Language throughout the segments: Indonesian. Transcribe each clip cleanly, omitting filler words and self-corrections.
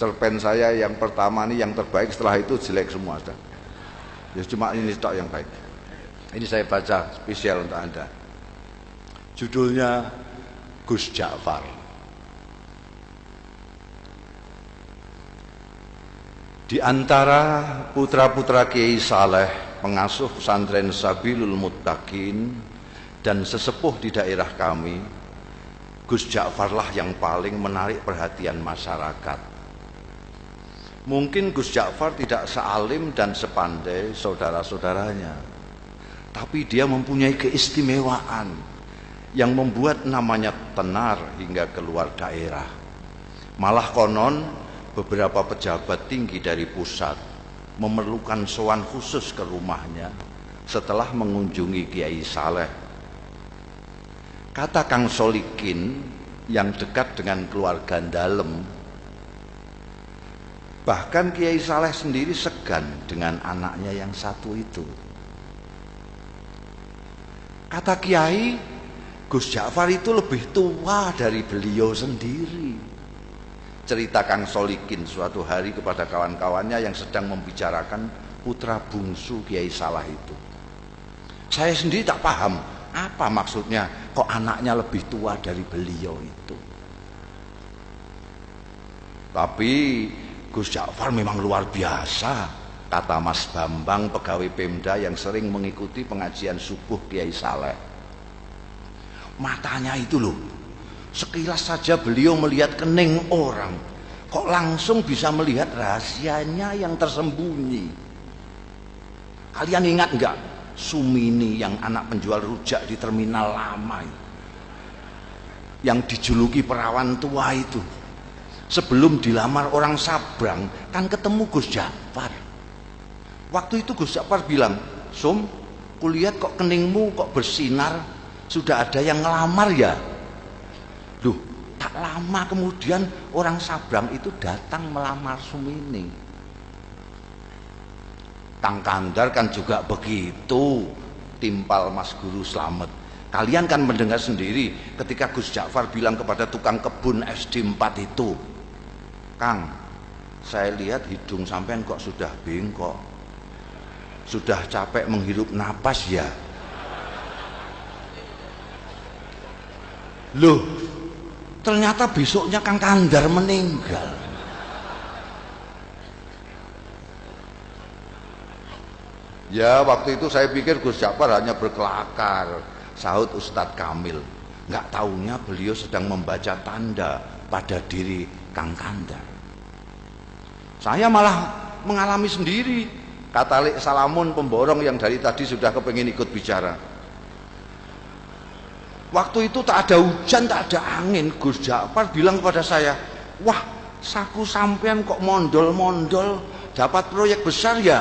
Cerpen saya yang pertama ini yang terbaik, setelah itu jelek semua. Ya cuma ini tok yang baik. Ini saya baca spesial untuk Anda. Judulnya Gus Ja'far. Di antara putra-putra Kiai Saleh, pengasuh pesantren Sabilul Muttaqin dan sesepuh di daerah kami, Gus Ja'farlah yang paling menarik perhatian masyarakat. Mungkin Gus Ja'far tidak sealim dan sepandai saudara-saudaranya, tapi dia mempunyai keistimewaan yang membuat namanya tenar hingga keluar daerah. Malah konon beberapa pejabat tinggi dari pusat memerlukan sowan khusus ke rumahnya setelah mengunjungi Kiai Saleh. Kata Kang Solikin yang dekat dengan keluarga Dalem, bahkan Kiai Saleh sendiri segan dengan anaknya yang satu itu. Kata Kiai, Gus Ja'far itu lebih tua dari beliau sendiri. Cerita Kang Solikin suatu hari kepada kawan-kawannya yang sedang membicarakan putra bungsu Kiai Saleh itu. Saya sendiri tak paham apa maksudnya kok anaknya lebih tua dari beliau itu. Tapi Gus Ja'far memang luar biasa, kata Mas Bambang, pegawai Pemda yang sering mengikuti pengajian subuh Kiai Saleh. Matanya itu loh, sekilas saja beliau melihat kening orang, kok langsung bisa melihat rahasianya yang tersembunyi. Kalian ingat enggak Sumini yang anak penjual rujak di terminal lama yang dijuluki perawan tua itu? Sebelum dilamar orang Sabrang kan ketemu Gus Ja'far. Waktu itu Gus Ja'far bilang, "Sum, kulihat kok keningmu kok bersinar, sudah ada yang ngelamar ya?" Duh, tak lama kemudian orang Sabrang itu datang melamar Sumini. Kang Kandar kan juga begitu, timpal Mas Guru Slamet. Kalian kan mendengar sendiri ketika Gus Ja'far bilang kepada tukang kebun SD 4 itu, "Kang, saya lihat hidung sampean kok sudah bengkok. Sudah capek menghirup napas ya?" Loh, ternyata besoknya Kang Kandar meninggal. Ya, waktu itu saya pikir Gus Ja'far hanya berkelakar, sahut Ustadz Kamil. Nggak taunya beliau sedang membaca tanda pada diri Kang Kandar. Saya malah mengalami sendiri, kata Lek Salamun pemborong yang dari tadi sudah kepengen ikut bicara. Waktu itu tak ada hujan, tak ada angin. Gus Ja'far bilang kepada saya, "Wah, saku sampean kok mondol-mondol, dapat proyek besar ya?"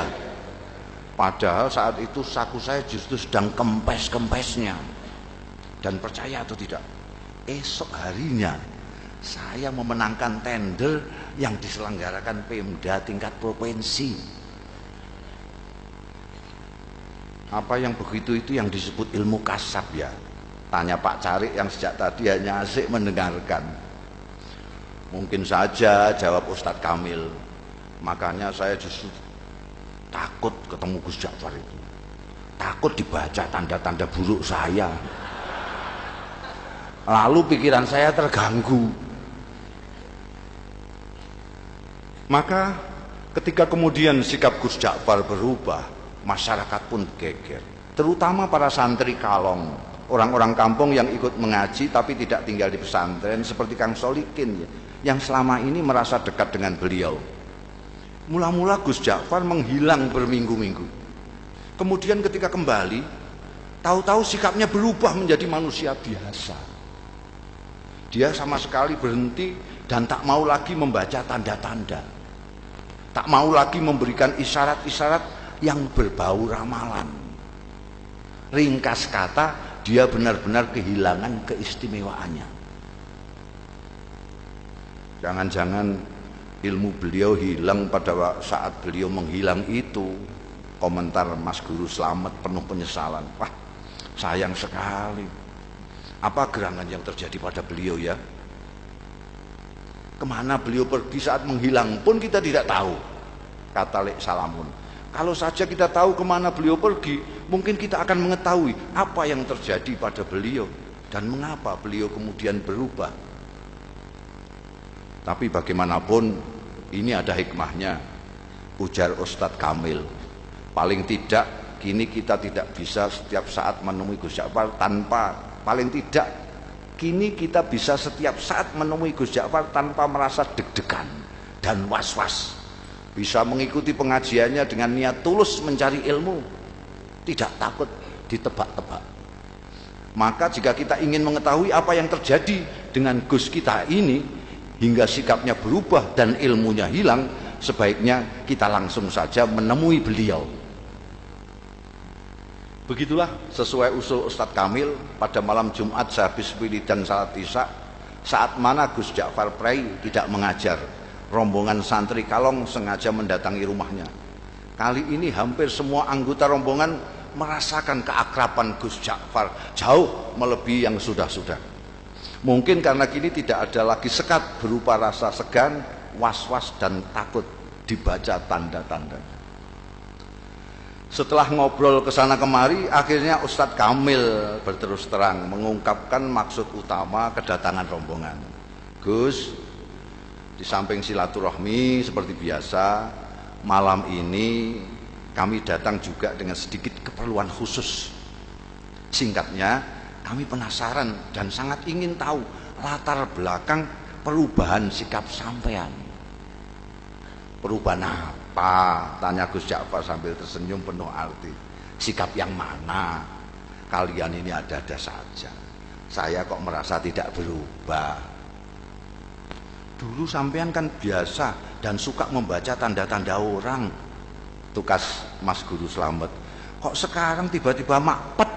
Padahal saat itu saku saya justru sedang kempes-kempesnya. Dan percaya atau tidak, esok harinya saya memenangkan tender yang diselenggarakan Pemda tingkat provinsi. Apa yang begitu itu yang disebut ilmu kasab ya? Tanya Pak Carik yang sejak tadi hanya asik mendengarkan. Mungkin saja, jawab Ustadz Kamil. Makanya saya justru takut ketemu Gus Ja'far itu. Takut dibaca tanda-tanda buruk saya. Lalu pikiran saya terganggu. Maka ketika kemudian sikap Gus Ja'far berubah, masyarakat pun geger. Terutama para santri kalong, orang-orang kampung yang ikut mengaji tapi tidak tinggal di pesantren seperti Kang Solikin ya, yang selama ini merasa dekat dengan beliau. Mula-mula Gus Ja'far menghilang berminggu-minggu. Kemudian ketika kembali, tahu-tahu sikapnya berubah menjadi manusia biasa. Dia sama sekali berhenti dan tak mau lagi membaca tanda-tanda. Tak mau lagi memberikan isyarat-isyarat yang berbau ramalan. Ringkas kata, dia benar-benar kehilangan keistimewaannya. Jangan-jangan ilmu beliau hilang pada saat beliau menghilang itu. Komentar Mas Guru Slamet penuh penyesalan. Wah, sayang sekali. Apa gerangan yang terjadi pada beliau ya? Kemana beliau pergi saat menghilang pun kita tidak tahu, kata Lek Salamun. Kalau saja kita tahu kemana beliau pergi, mungkin kita akan mengetahui apa yang terjadi pada beliau dan mengapa beliau kemudian berubah. Tapi bagaimanapun ini ada hikmahnya, ujar Ustadz Kamil. Paling tidak kini kita tidak bisa setiap saat menemui Gus Ja'far kini kita bisa setiap saat menemui Gus Ja'far tanpa merasa deg-degan dan was-was. Bisa mengikuti pengajiannya dengan niat tulus mencari ilmu, tidak takut ditebak-tebak. Maka jika kita ingin mengetahui apa yang terjadi dengan Gus kita ini hingga sikapnya berubah dan ilmunya hilang, sebaiknya kita langsung saja menemui beliau. Begitulah sesuai usul Ustadz Kamil, pada malam Jumat sehabis wiridan salat Isya, saat mana Gus Ja'far Prei tidak mengajar, rombongan santri Kalong sengaja mendatangi rumahnya. Kali ini hampir semua anggota rombongan merasakan keakraban Gus Ja'far jauh melebihi yang sudah-sudah. Mungkin karena kini tidak ada lagi sekat berupa rasa segan, was-was dan takut dibaca tanda-tanda. Setelah ngobrol ke sana kemari, akhirnya Ustadz Kamil berterus terang mengungkapkan maksud utama kedatangan rombongan. Gus, di samping silaturahmi seperti biasa, malam ini kami datang juga dengan sedikit keperluan khusus. Singkatnya, kami penasaran dan sangat ingin tahu latar belakang perubahan sikap sampean. Perubahan apa? Tanya Gus Ja'far sambil tersenyum penuh arti. Sikap yang mana? Kalian ini ada-ada saja. Saya kok merasa tidak berubah. Dulu sampean kan biasa dan suka membaca tanda-tanda orang, tukas Mas Guru Slamet. Kok sekarang tiba-tiba makpet,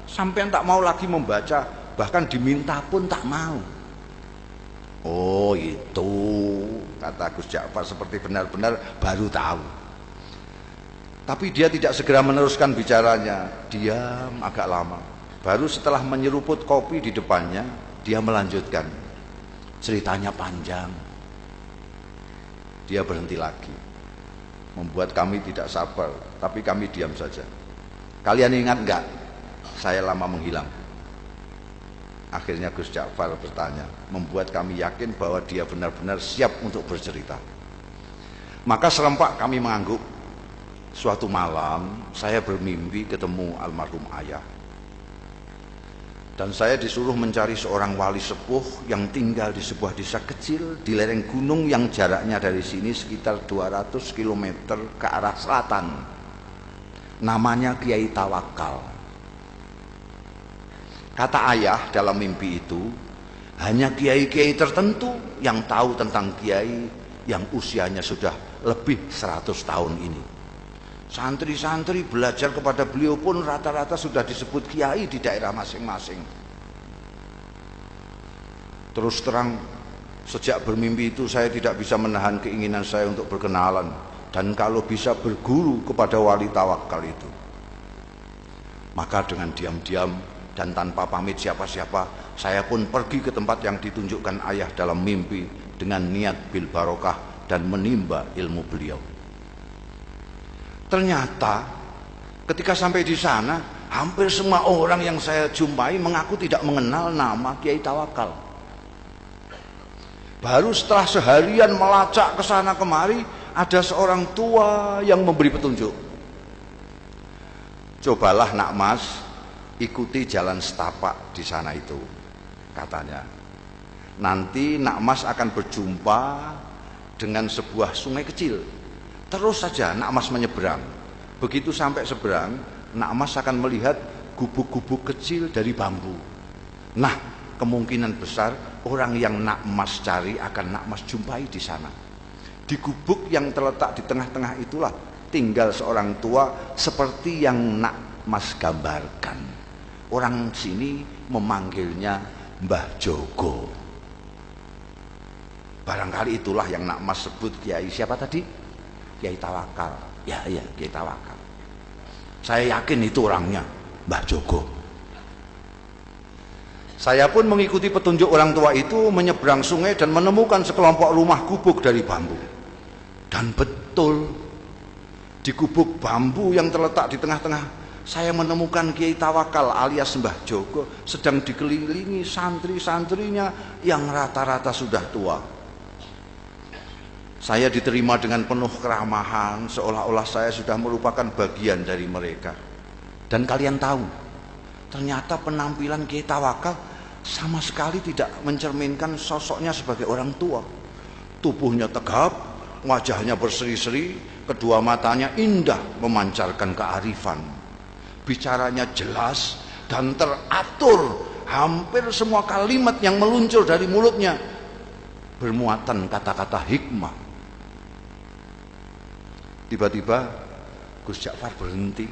sampean tak mau lagi membaca, bahkan diminta pun tak mau. Oh itu, kata Gus Ja'far seperti benar-benar baru tahu. Tapi dia tidak segera meneruskan bicaranya, diam agak lama. Baru setelah menyeruput kopi di depannya, dia melanjutkan. Ceritanya panjang. Dia berhenti lagi, membuat kami tidak sabar, tapi kami diam saja. Kalian ingat enggak, saya lama menghilang? Akhirnya Gus Ja'far bertanya, membuat kami yakin bahwa dia benar-benar siap untuk bercerita. Maka serempak kami mengangguk. Suatu malam saya bermimpi ketemu almarhum ayah. Dan saya disuruh mencari seorang wali sepuh yang tinggal di sebuah desa kecil di lereng gunung yang jaraknya dari sini sekitar 200 km ke arah selatan. Namanya Kiai Tawakal. Kata ayah dalam mimpi itu, hanya kiai-kiai tertentu yang tahu tentang kiai yang usianya sudah lebih 100 tahun ini. Santri-santri belajar kepada beliau pun rata-rata sudah disebut kiai di daerah masing-masing. Terus terang, sejak bermimpi itu saya tidak bisa menahan keinginan saya untuk berkenalan dan kalau bisa berguru kepada wali tawakal itu. Maka dengan diam-diam dan tanpa pamit siapa-siapa, saya pun pergi ke tempat yang ditunjukkan ayah dalam mimpi dengan niat bil barokah dan menimba ilmu beliau. Ternyata ketika sampai di sana, hampir semua orang yang saya jumpai mengaku tidak mengenal nama Kiai Tawakal. Baru setelah seharian melacak ke sana kemari, ada seorang tua yang memberi petunjuk. Cobalah nak mas, ikuti jalan setapak di sana itu, katanya. Nanti nak mas akan berjumpa dengan sebuah sungai kecil. Terus saja nak mas menyeberang. Begitu sampai seberang, nak mas akan melihat gubuk-gubuk kecil dari bambu. Nah, kemungkinan besar orang yang nak mas cari akan nak mas jumpai di sana. Di gubuk yang terletak di tengah-tengah itulah tinggal seorang tua seperti yang nak mas gambarkan. Orang sini memanggilnya Mbah Jogo. Barangkali itulah yang nak mas sebut Kiai siapa tadi? Kiai Tawakal. Ya, Kiai Tawakal. Saya yakin itu orangnya, Mbah Jogo. Saya pun mengikuti petunjuk orang tua itu, menyeberang sungai dan menemukan sekelompok rumah gubuk dari bambu. Dan betul, di gubuk bambu yang terletak di tengah-tengah, saya menemukan Kiai Tawakal alias Mbah Joko sedang dikelilingi santri-santrinya yang rata-rata sudah tua. Saya diterima dengan penuh keramahan, seolah-olah saya sudah merupakan bagian dari mereka. Dan kalian tahu, ternyata penampilan Kiai Tawakal sama sekali tidak mencerminkan sosoknya sebagai orang tua. Tubuhnya tegap, wajahnya berseri-seri, kedua matanya indah memancarkan kearifan. Bicaranya jelas dan teratur, hampir semua kalimat yang meluncur dari mulutnya bermuatan kata-kata hikmah. Tiba-tiba Gus Ja'far berhenti,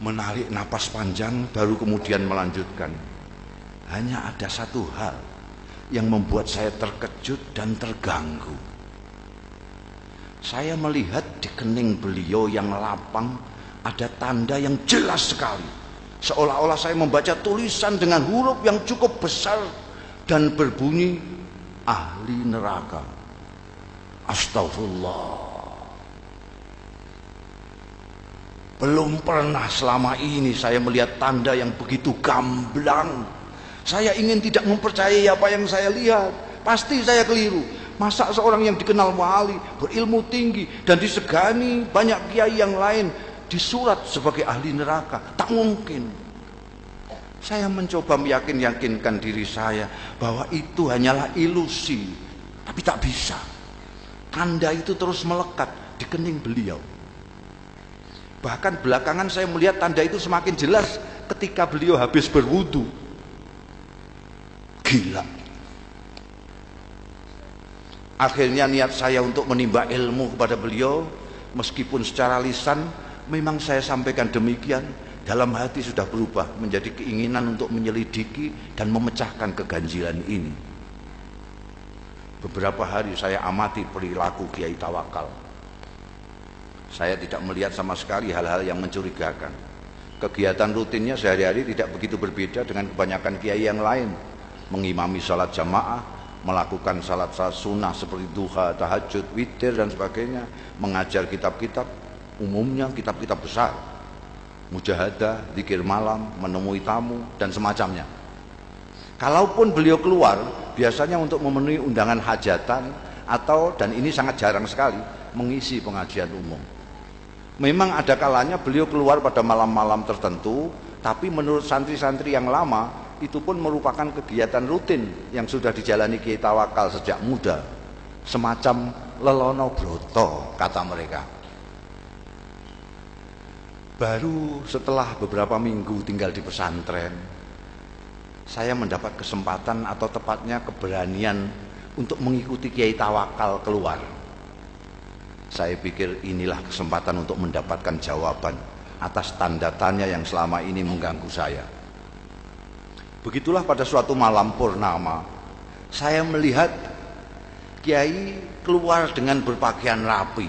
menarik napas panjang, baru kemudian melanjutkan. Hanya ada satu hal yang membuat saya terkejut dan terganggu. Saya melihat di kening beliau yang lapang ada tanda yang jelas sekali, seolah-olah saya membaca tulisan dengan huruf yang cukup besar dan berbunyi ahli neraka. Astagfirullah. Belum pernah selama ini saya melihat tanda yang begitu gamblang. Saya ingin tidak mempercayai apa yang saya lihat. Pasti saya keliru. Masa seorang yang dikenal wali, berilmu tinggi, dan disegani banyak kiai yang lain disurat sebagai ahli neraka? Tak mungkin. Saya mencoba meyakinkan diri saya bahwa itu hanyalah ilusi, tapi tak bisa. Tanda itu terus melekat di kening beliau. Bahkan belakangan saya melihat tanda itu semakin jelas ketika beliau habis berwudu. Gila. Akhirnya niat saya untuk menimba ilmu kepada beliau, meskipun secara lisan memang saya sampaikan demikian, dalam hati sudah berubah menjadi keinginan untuk menyelidiki dan memecahkan keganjilan ini. Beberapa hari saya amati perilaku Kiai Tawakal. Saya tidak melihat sama sekali hal-hal yang mencurigakan. Kegiatan rutinnya sehari-hari tidak begitu berbeda dengan kebanyakan kiai yang lain. Mengimami salat jamaah, melakukan salat sunnah seperti duha, tahajud, witir dan sebagainya, mengajar kitab-kitab, umumnya kitab-kitab besar, mujahadah, zikir malam, menemui tamu dan semacamnya. Kalaupun beliau keluar, biasanya untuk memenuhi undangan hajatan atau, dan ini sangat jarang sekali, mengisi pengajian umum. Memang ada kalanya beliau keluar pada malam-malam tertentu, tapi menurut santri-santri yang lama, itu pun merupakan kegiatan rutin yang sudah dijalani Kiai Tawakal sejak muda. Semacam lelono broto, kata mereka. Baru setelah beberapa minggu tinggal di pesantren, saya mendapat kesempatan atau tepatnya keberanian untuk mengikuti Kiai Tawakal keluar. Saya pikir inilah kesempatan untuk mendapatkan jawaban atas tanda tanya yang selama ini mengganggu saya. Begitulah pada suatu malam purnama, saya melihat Kiai keluar dengan berpakaian rapi.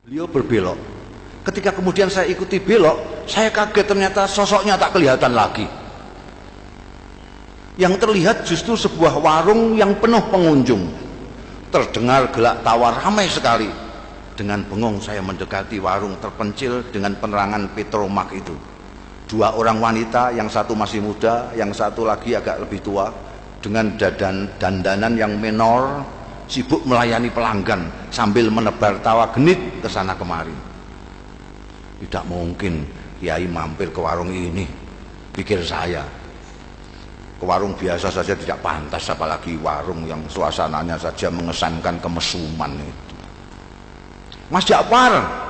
Beliau berbelok. Ketika kemudian saya ikuti belok, saya kaget, ternyata sosoknya tak kelihatan lagi. Yang terlihat justru sebuah warung yang penuh pengunjung. Terdengar gelak tawa ramai sekali. Dengan bengong saya mendekati warung terpencil dengan penerangan petromak itu. Dua orang wanita, yang satu masih muda, yang satu lagi agak lebih tua, dengan dandanan yang menor, sibuk melayani pelanggan sambil menebar tawa genit ke sana kemari. Tidak mungkin Kiai mampir ke warung ini, pikir saya. Ke warung biasa saja tidak pantas, apalagi warung yang suasananya saja mengesankan kemesuman itu. Mas Ja'far.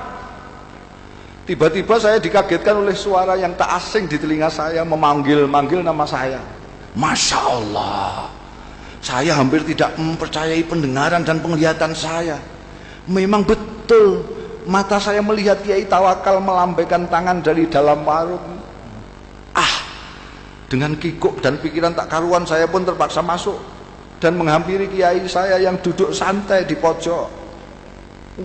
Tiba-tiba saya dikagetkan oleh suara yang tak asing di telinga saya, memanggil-manggil nama saya. Masya Allah, saya hampir tidak mempercayai pendengaran dan penglihatan saya. Memang betul, mata saya melihat Kiai Tawakal melambaikan tangan dari dalam warung. Dengan kikuk dan pikiran tak karuan, saya pun terpaksa masuk dan menghampiri Kiai saya yang duduk santai di pojok.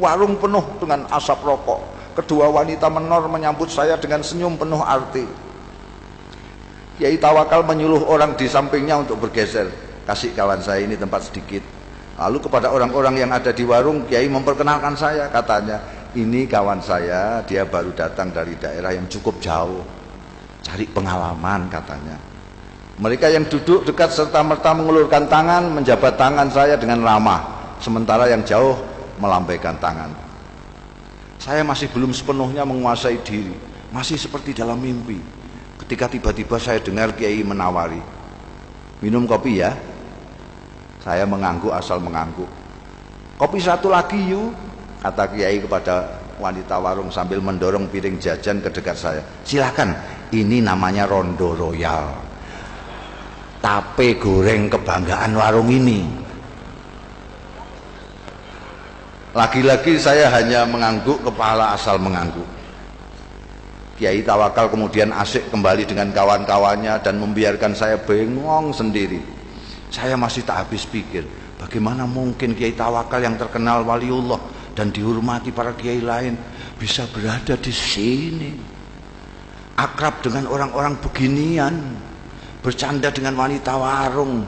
Warung penuh dengan asap rokok. Kedua wanita menor menyambut saya dengan senyum penuh arti. Kiai Tawakal menyuruh orang di sampingnya untuk bergeser, kasih kawan saya ini tempat sedikit. Lalu kepada orang-orang yang ada di warung, Kiai memperkenalkan saya, katanya, ini kawan saya, dia baru datang dari daerah yang cukup jauh, cari pengalaman katanya. Mereka yang duduk dekat serta-merta mengulurkan tangan, menjabat tangan saya dengan ramah, sementara yang jauh melambaikan tangan. Saya masih belum sepenuhnya menguasai diri, masih seperti dalam mimpi. Ketika tiba-tiba saya dengar Kiai menawari, minum kopi ya. Saya mengangguk asal mengangguk. Kopi satu lagi yuk, kata Kiai kepada wanita warung sambil mendorong piring jajan ke dekat saya. Silakan, ini namanya Rondo Royal, tape goreng kebanggaan warung ini. Lagi-lagi saya hanya mengangguk kepala asal mengangguk. Kiai Tawakal kemudian asik kembali dengan kawan-kawannya dan membiarkan saya bengong sendiri. Saya masih tak habis pikir, bagaimana mungkin Kiai Tawakal yang terkenal waliullah dan dihormati para kiai lain bisa berada di sini, akrab dengan orang-orang beginian, bercanda dengan wanita warung.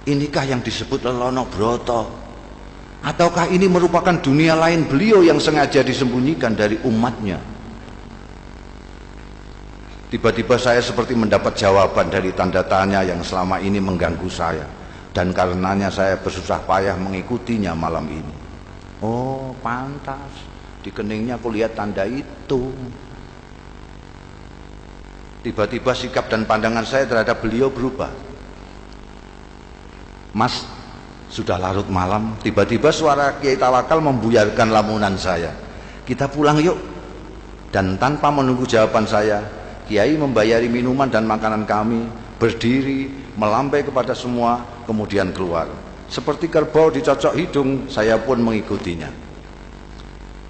Inikah yang disebut Lelono Broto? Ataukah ini merupakan dunia lain beliau yang sengaja disembunyikan dari umatnya? Tiba-tiba saya seperti mendapat jawaban dari tanda tanya yang selama ini mengganggu saya, dan karenanya saya bersusah payah mengikutinya malam ini. Oh, pantas di keningnya aku lihat tanda itu. Tiba-tiba sikap dan pandangan saya terhadap beliau berubah. Mas, sudah larut malam. Tiba-tiba suara Kiai Tawakal membuyarkan lamunan saya. Kita pulang yuk. Dan tanpa menunggu jawaban saya, Kiai membayari minuman dan makanan kami, berdiri, melambai kepada semua, kemudian keluar. Seperti kerbau dicocok hidung, saya pun mengikutinya.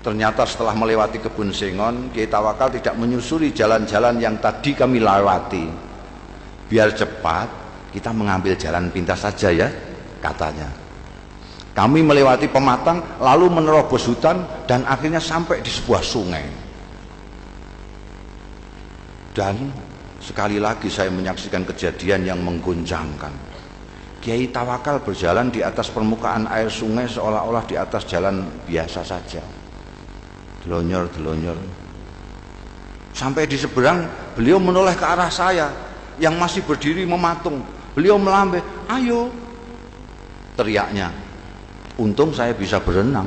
Ternyata setelah melewati kebun sengon, Kiai Tawakal tidak menyusuri jalan-jalan yang tadi kami lewati. Biar cepat, kita mengambil jalan pintas saja ya, katanya. Kami melewati pematang, lalu menerobos hutan, dan akhirnya sampai di sebuah sungai. Dan sekali lagi saya menyaksikan kejadian yang mengguncangkan. Kiai Tawakal berjalan di atas permukaan air sungai seolah-olah di atas jalan biasa saja. Delonyor-delonyor. Sampai di seberang, beliau menoleh ke arah saya yang masih berdiri mematung. Beliau melambai, ayo, teriaknya. Untung saya bisa berenang.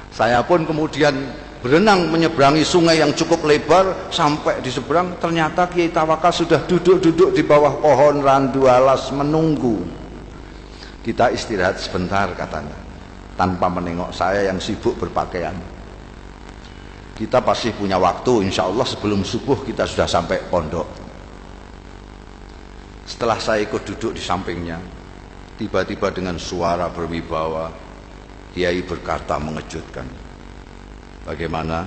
Saya pun kemudian berenang menyeberangi sungai yang cukup lebar. Sampai di seberang, ternyata Kiai Tawakal sudah duduk-duduk di bawah pohon randu alas menunggu. Kita istirahat sebentar, katanya, tanpa menengok saya yang sibuk berpakaian. Kita pasti punya waktu, insya Allah sebelum subuh kita sudah sampai pondok. Setelah saya ikut duduk di sampingnya, tiba-tiba dengan suara berwibawa, Kiai berkata mengejutkan, bagaimana?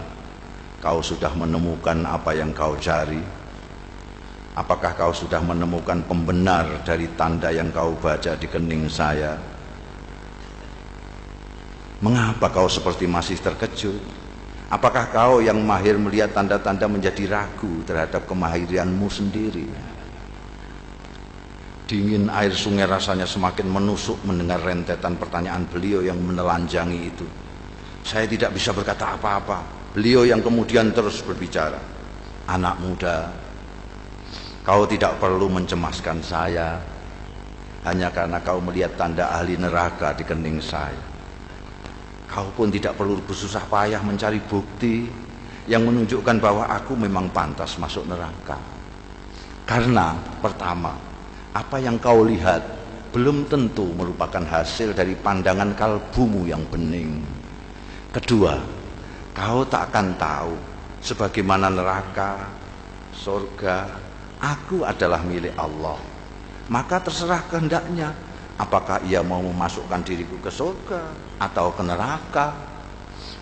Kau sudah menemukan apa yang kau cari? Apakah kau sudah menemukan pembenar dari tanda yang kau baca di kening saya? Mengapa kau seperti masih terkejut? Apakah kau yang mahir melihat tanda-tanda menjadi ragu terhadap kemahiranmu sendiri? Dingin air sungai rasanya semakin menusuk mendengar rentetan pertanyaan beliau yang menelanjangi itu. Saya tidak bisa berkata apa-apa. Beliau yang kemudian terus berbicara, anak muda, kau tidak perlu mencemaskan saya hanya karena kau melihat tanda ahli neraka di kening saya. Kau pun tidak perlu bersusah payah mencari bukti yang menunjukkan bahwa aku memang pantas masuk neraka. Karena pertama, apa yang kau lihat belum tentu merupakan hasil dari pandangan kalbumu yang bening. Kedua, kau tak akan tahu sebagaimana neraka, surga, aku adalah milik Allah. Maka terserah kehendaknya, apakah ia mau memasukkan diriku ke surga atau ke neraka.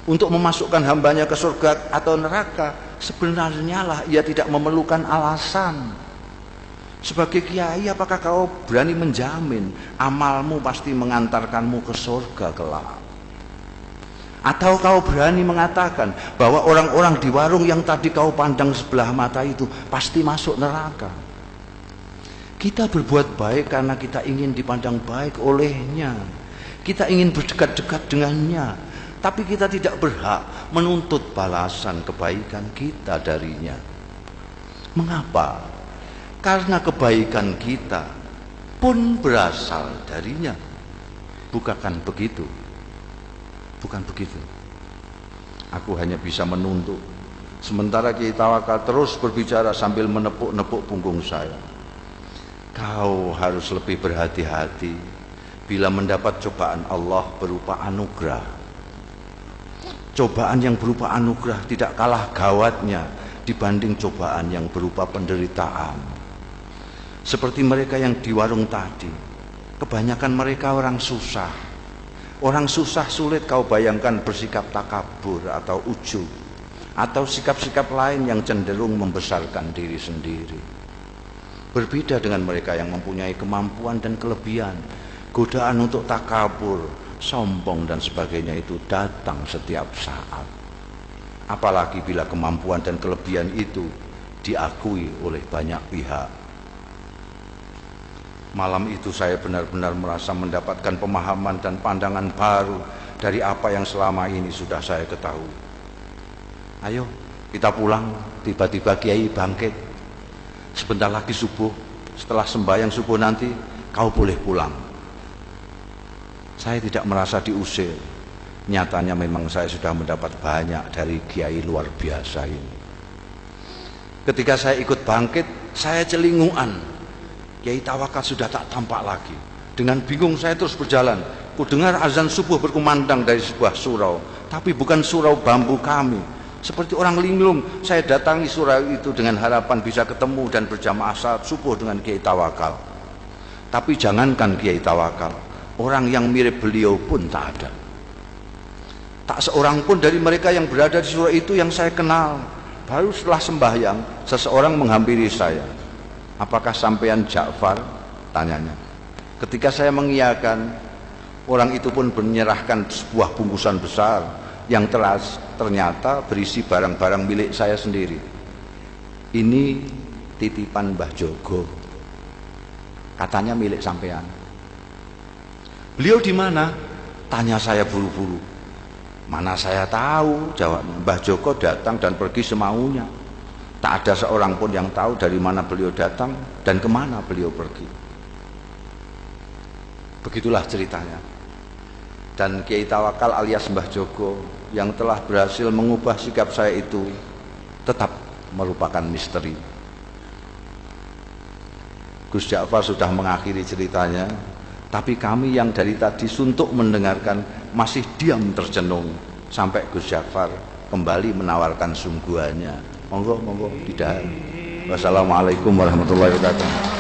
Untuk memasukkan hambanya ke surga atau neraka, sebenarnya lah ia tidak memerlukan alasan. Sebagai kiai, apakah kau berani menjamin amalmu pasti mengantarkanmu ke surga kelak? Atau kau berani mengatakan bahwa orang-orang di warung yang tadi kau pandang sebelah mata itu pasti masuk neraka? Kita berbuat baik karena kita ingin dipandang baik olehnya. Kita ingin berdekat-dekat dengannya. Tapi kita tidak berhak menuntut balasan kebaikan kita darinya. Mengapa? Karena kebaikan kita pun berasal darinya. Bukan begitu? Bukan begitu. Aku hanya bisa menuntut. Sementara Kiai Tawakal terus berbicara sambil menepuk-nepuk punggung saya. Kau harus lebih berhati-hati bila mendapat cobaan Allah berupa anugerah. Cobaan yang berupa anugerah tidak kalah gawatnya dibanding cobaan yang berupa penderitaan. Seperti mereka yang di warung tadi, kebanyakan mereka orang susah. Orang susah sulit kau bayangkan bersikap takabur atau ujub, atau sikap-sikap lain yang cenderung membesarkan diri sendiri. Berbeda dengan mereka yang mempunyai kemampuan dan kelebihan. Godaan untuk takabur, sombong dan sebagainya itu datang setiap saat. Apalagi bila kemampuan dan kelebihan itu diakui oleh banyak pihak. Malam itu saya benar-benar merasa mendapatkan pemahaman dan pandangan baru dari apa yang selama ini sudah saya ketahui. Ayo kita pulang. Tiba-tiba Kiai bangkit. Sebentar lagi subuh. Setelah sembahyang subuh nanti kau boleh pulang. Saya tidak merasa diusir. Nyatanya memang saya sudah mendapat banyak dari Kiai luar biasa ini. Ketika saya ikut bangkit, saya celinguan. Kiai Tawakal sudah tak tampak lagi. Dengan bingung saya terus berjalan. Ku dengar azan subuh berkumandang dari sebuah surau, tapi bukan surau bambu kami. Seperti orang linglung, saya datangi surau itu dengan harapan bisa ketemu dan berjamaah salat subuh dengan Kiai Tawakal. Tapi jangankan Kiai Tawakal, orang yang mirip beliau pun tak ada. Tak seorang pun dari mereka yang berada di surau itu yang saya kenal. Baru setelah sembahyang, seseorang menghampiri saya. Apakah sampean Ja'far? Tanyanya. Ketika saya mengiyakan, orang itu pun menyerahkan sebuah bungkusan besar yang ternyata berisi barang-barang milik saya sendiri. Ini titipan Mbah Jogo. Katanya milik sampean. Beliau di mana? Tanya saya buru-buru. Mana saya tahu, jawabnya. Mbah Joko datang dan pergi semaunya. Tak ada seorang pun yang tahu dari mana beliau datang dan kemana beliau pergi. Begitulah ceritanya. Dan Kiai Tawakal alias Mbah Jogo yang telah berhasil mengubah sikap saya itu tetap merupakan misteri. Gus Ja'far sudah mengakhiri ceritanya, tapi kami yang dari tadi suntuk mendengarkan masih diam tercenung sampai Gus Ja'far kembali menawarkan sungguhannya. Monggo, monggo, tidak. Wassalamualaikum warahmatullahi wabarakatuh.